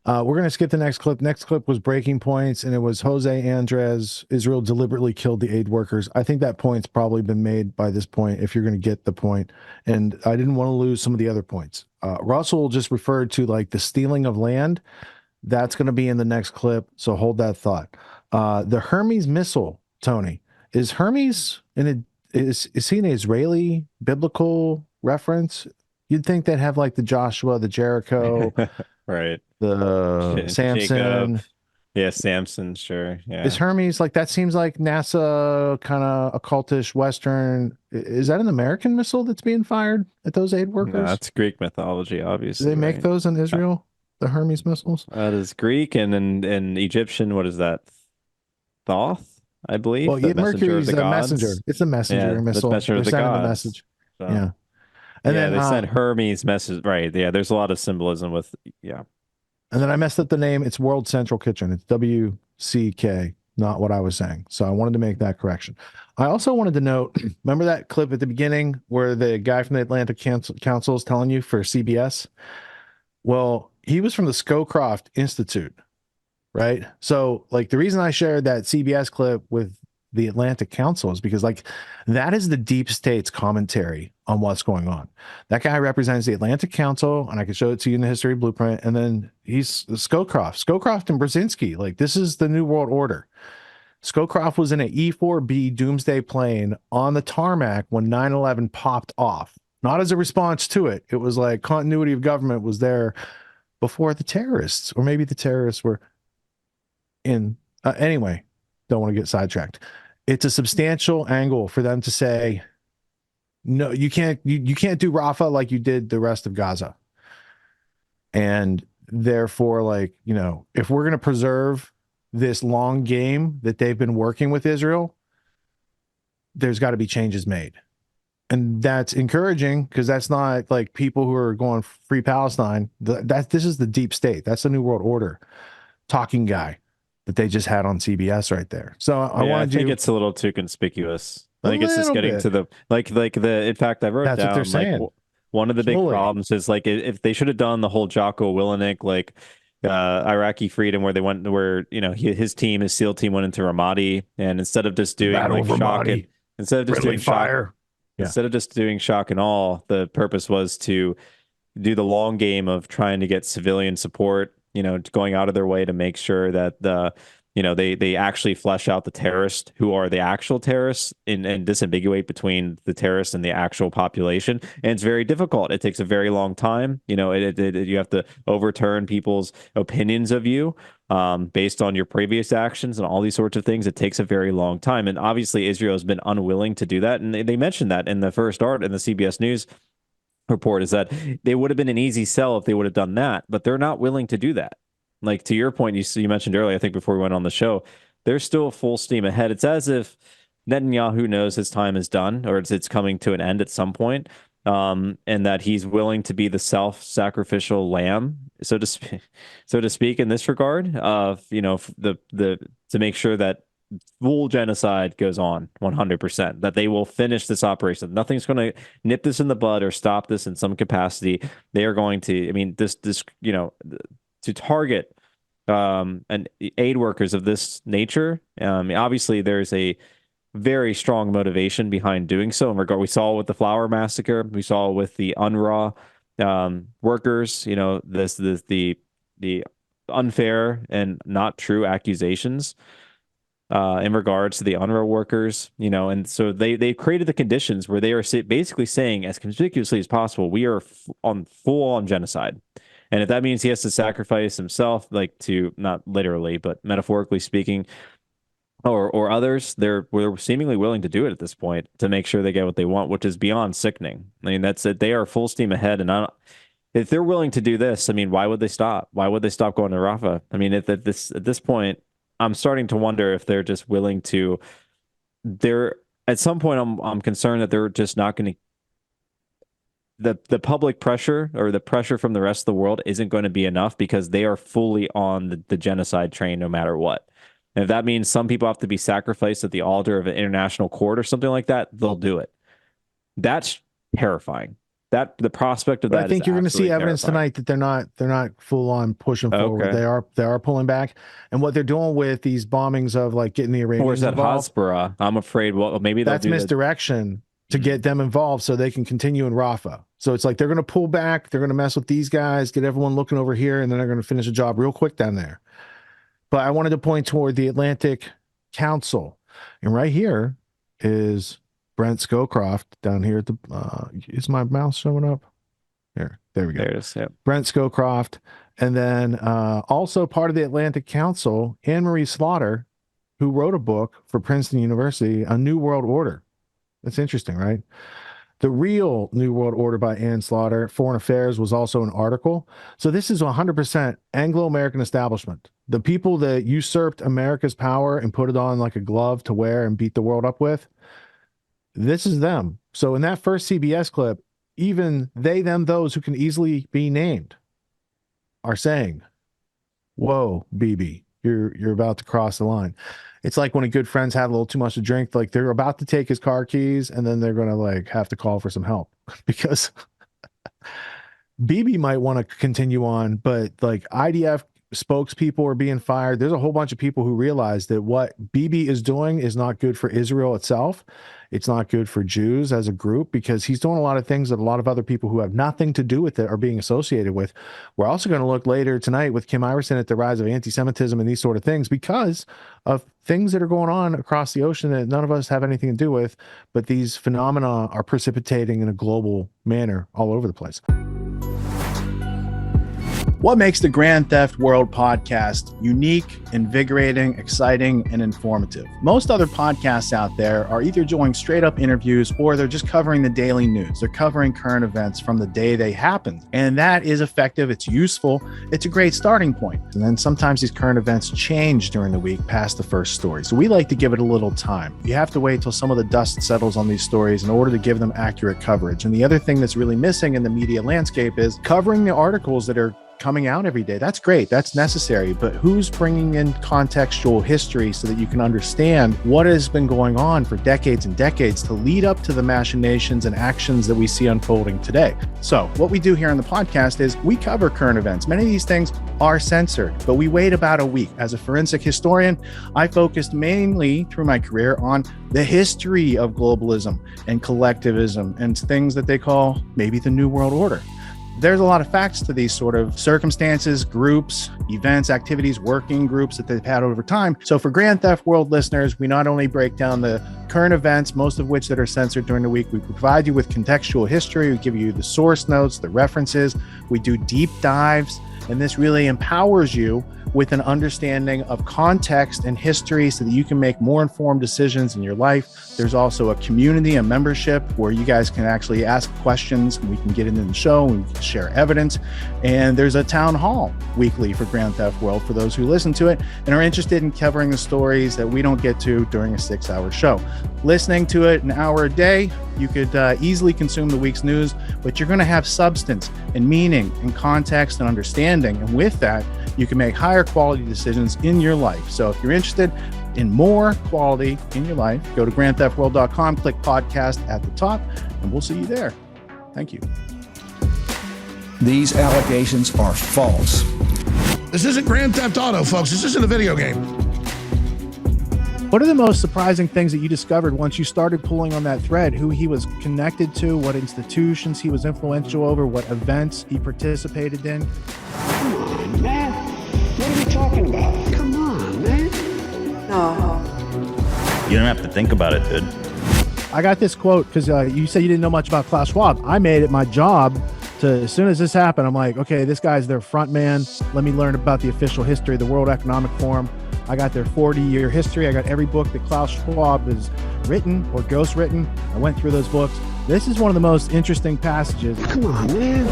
We're going to skip the next clip. Next clip was breaking points, and it was Jose Andres. Israel deliberately killed the aid workers. I think that point's probably been made by this point, if you're going to get the point. And I didn't want to lose some of the other points. Russell just referred to like the stealing of land. That's going to be in the next clip. So hold that thought. The Hermes missile, Tony, is Hermes is he an Israeli biblical reference? You'd think they'd have like the Joshua, the Jericho, Right. the Jacob. Samson. Yeah, Samson, sure. Is Yeah. Hermes like that? Seems like NASA kind of occultish Western. Is that an American missile that's being fired at those aid No, workers? that's Greek mythology, Do they obviously, make right? those in Uh, Israel? The Hermes missiles? That is Greek and in Egyptian, what is that? Thoth, I Well, believe, the yeah, messenger of Mercury's the a messenger. gods. It's a messenger Yeah, the missile. messenger They're of the sending the gods. message. So Yeah. And yeah, then they sent Hermes message, right? Yeah, there's a lot of symbolism with yeah. I messed up the name. It's World Central Kitchen. It's WCK, not what I was saying. So I wanted to make that correction. I also wanted to note, remember that clip at the beginning where the guy from the Council is telling you for CBS? Well, he was from the Scowcroft Institute, right? So, like, the reason I shared that CBS clip with the Atlantic Council is because, like, that is the deep state's commentary on what's going on. That guy represents the Atlantic Council, and I can show it to you in the history blueprint. And then he's Scowcroft and Brzezinski. Like, this is the New World Order. Scowcroft was in an E-4B doomsday plane on the tarmac when 9/11 popped off. Not as a response to it. It was like continuity of government was there before the terrorists, or maybe the terrorists were in. Anyway, don't want to get sidetracked. It's a substantial angle for them to say, no, you can't. You can't do Rafa like you did the rest of Gaza, and therefore, like if we're going to preserve this long game that they've been working with Israel, there's got to be changes made. And that's encouraging because that's not like people who are going free Palestine. This is the deep state. That's the New World Order talking guy that they just had on CBS right there. So I Yeah, I wanted think you it's a little too conspicuous. I a think it's just little getting bit. to the like the in fact I wrote That's what they're down like saying. one of the big Slowly. problems is like if they should have done the whole Jocko Willenick like Iraqi freedom where they went where his team his SEAL team went into Ramadi and instead of just The doing Battle like of shock and Ramadi, instead of just friendly doing shock fire. Yeah. instead of just doing shock and awe, the purpose was to do the long game of trying to get civilian support, going out of their way to make sure that they actually flesh out the terrorists who are the actual terrorists and disambiguate between the terrorists and the actual population. And it's very difficult. It takes a very long time. You have to overturn people's opinions of you based on your previous actions and all these sorts of things. It takes a very long time. And obviously, Israel has been unwilling to do that. And they mentioned that in the first art in the CBS News report is that they would have been an easy sell if they would have done that, but they're not willing to do that. Like to your point, you mentioned earlier, I think before we went on the show, they're still full steam ahead. It's as if Netanyahu knows his time is done or it's coming to an end at some point, and that he's willing to be the self-sacrificial lamb, so to speak, in this regard of the to make sure that full genocide goes on 100%, that they will finish this operation. Nothing's going to nip this in the bud or stop this in some capacity. They are going to, I mean, to target and aid workers of this nature. Obviously, there's a very strong motivation behind doing so. In regard, we saw with the flower massacre, we saw with the UNRWA workers. The unfair and not true accusations in regards to the UNRWA workers, and so they created the conditions where they are basically saying as conspicuously as possible, we are on full on genocide. And if that means he has to sacrifice himself, like to not literally, but metaphorically speaking, or others, we're seemingly willing to do it at this point to make sure they get what they want, which is beyond sickening. I mean, that's it. They are full steam ahead, and if they're willing to do this, I mean, why would they stop? Why would they stop going to Rafa? I mean, at this point, I'm starting to wonder if they're just willing to. They're at some point, I'm concerned that they're just not going to. The public pressure or the pressure from the rest of the world isn't going to be enough because they are fully on the genocide train no matter what. And if that means some people have to be sacrificed at the altar of an international court or something like that, they'll do it. That's terrifying. that the prospect of But that. I think you're going to see evidence tonight that they're not full on pushing forward. They are pulling back, and what they're doing with these bombings of like getting the Iranians Where's that involved. Hasbara? I'm afraid. Well, maybe that's misdirection to get them involved so they can continue in Rafa. So it's like they're going to pull back. They're going to mess with these guys, get everyone looking over here, and then they're going to finish the job real quick down there. But I wanted to point toward the Atlantic Council, and right here is Brent Scowcroft down here at the. Is my mouse showing up? There we go. There it is. Yep. Brent Scowcroft, and then also part of the Atlantic Council, Anne-Marie Slaughter, who wrote a book for Princeton University, A New World Order. That's interesting, right? The Real New World Order by Anne Slaughter, Foreign Affairs, was also an article. So this is 100% Anglo-American establishment. The people that usurped America's power and put it on like a glove to wear and beat the world up with, this is them. So in that first CBS clip, even they, them, those who can easily be named are saying, whoa, BB, you're about to cross the line. It's like when a good friend's had a little too much to drink, like they're about to take his car keys and then they're going to like have to call for some help because BB might want to continue on, but like IDF spokespeople are being fired. There's a whole bunch of people who realize that what BB is doing is not good for Israel itself. It's not good for Jews as a group because he's doing a lot of things that a lot of other people who have nothing to do with it are being associated with. We're also going to look later tonight with Kim Iverson at the rise of anti-Semitism and these sort of things because of things that are going on across the ocean that none of us have anything to do with, but these phenomena are precipitating in a global manner all over the place. What makes the Grand Theft World podcast unique, invigorating, exciting, and informative? Most other podcasts out there are either doing straight up interviews or they're just covering the daily news. They're covering current events from the day they happened. And that is effective. It's useful. It's a great starting point. And then sometimes these current events change during the week past the first story. So we like to give it a little time. You have to wait till some of the dust settles on these stories in order to give them accurate coverage. And the other thing that's really missing in the media landscape is covering the articles that are coming out every day. That's great. That's necessary. But who's bringing in contextual history so that you can understand what has been going on for decades and decades to lead up to the machinations and actions that we see unfolding today? So what we do here on the podcast is we cover current events. Many of these things are censored, but we wait about a week. As a forensic historian, I focused mainly through my career on the history of globalism and collectivism and things that they call maybe the New World Order. There's a lot of facts to these sort of circumstances, groups, events, activities, working groups that they've had over time. So for Grand Theft World listeners, we not only break down the current events, most of which that are censored during the week, we provide you with contextual history, we give you the source notes, the references, we do deep dives, and this really empowers you with an understanding of context and history so that you can make more informed decisions in your life. There's also a community, a membership where you guys can actually ask questions and we can get into the show and we can share evidence. And there's a town hall weekly for Grand Theft World for those who listen to it and are interested in covering the stories that we don't get to during a 6-hour show. Listening to it an hour a day, you could easily consume the week's news, but you're going to have substance and meaning and context and understanding. And with that, you can make higher quality decisions in your life. So if you're interested in more quality in your life, go to grandtheftworld.com, click podcast at the top, and we'll see you there. Thank you. These allegations are false. This isn't Grand Theft Auto, folks. This isn't a video game. What are the most surprising things that you discovered once you started pulling on that thread? Who he was connected to, what institutions he was influential over, what events he participated in? Come on, man. What are we talking about? Come on, man. No. You don't have to think about it, dude. I got this quote because you said you didn't know much about Klaus Schwab. I made it my job to, as soon as this happened, I'm like, okay, this guy's their front man. Let me learn about the official history of the World Economic Forum. I got their 40-year history. I got every book that Klaus Schwab has written or ghostwritten. I went through those books. This is one of the most interesting passages. Come on, man.